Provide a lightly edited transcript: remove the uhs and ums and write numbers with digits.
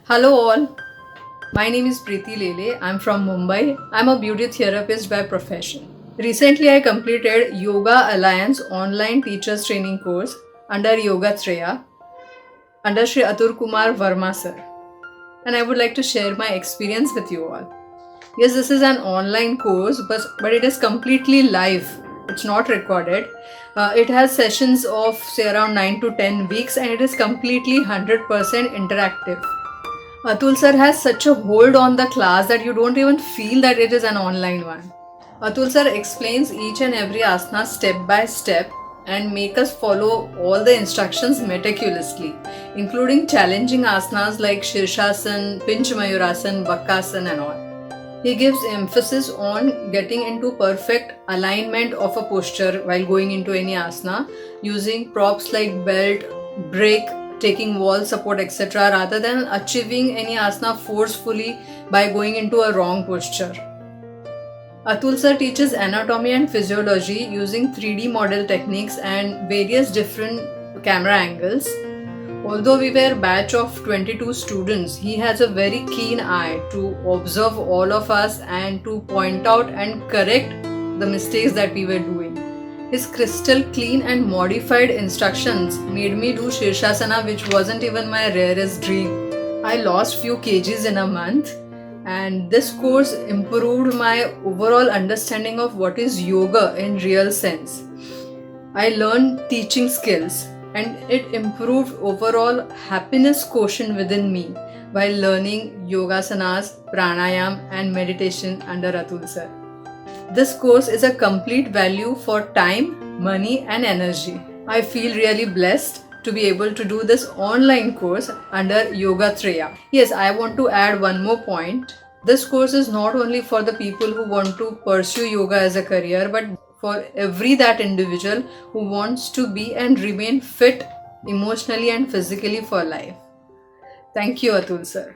Hello all, my name is Preeti Lele. I'm from Mumbai. I'm a beauty therapist by profession. Recently, I completed Yoga Alliance online teachers training course under Yoga Treya under Sri Atur Kumar Verma sir. And I would like to share my experience with you all. Yes, this is an online course, but it is completely live. It's not recorded. It has sessions of say around 9 to 10 weeks and it is completely 100% interactive. Atul sir has such a hold on the class that you don't even feel that it is an online one. Atul sir explains each and every asana step by step and make us follow all the instructions meticulously, including challenging asanas like Shirshasana, Pinch Mayurasana, Vakkasana and all. He gives emphasis on getting into perfect alignment of a posture while going into any asana using props like belt, brake, taking wall support, etc., rather than achieving any asana forcefully by going into a wrong posture. Atul sir teaches anatomy and physiology using 3D model techniques and various different camera angles. Although we were a batch of 22 students, he has a very keen eye to observe all of us and to point out and correct the mistakes that we were doing. His crystal clean and modified instructions made me do Shirshasana, which wasn't even my rarest dream. I lost few kgs in a month, and this course improved my overall understanding of what is yoga in real sense. I learned teaching skills and it improved overall happiness quotient within me while learning yogasanas, pranayam and meditation under Atul sir. This course is a complete value for time, money and energy. I feel really blessed to be able to do this online course under Yoga Treya. Yes, I want to add one more point. This course is not only for the people who want to pursue yoga as a career, but for every that individual who wants to be and remain fit emotionally and physically for life. Thank you, Atul sir.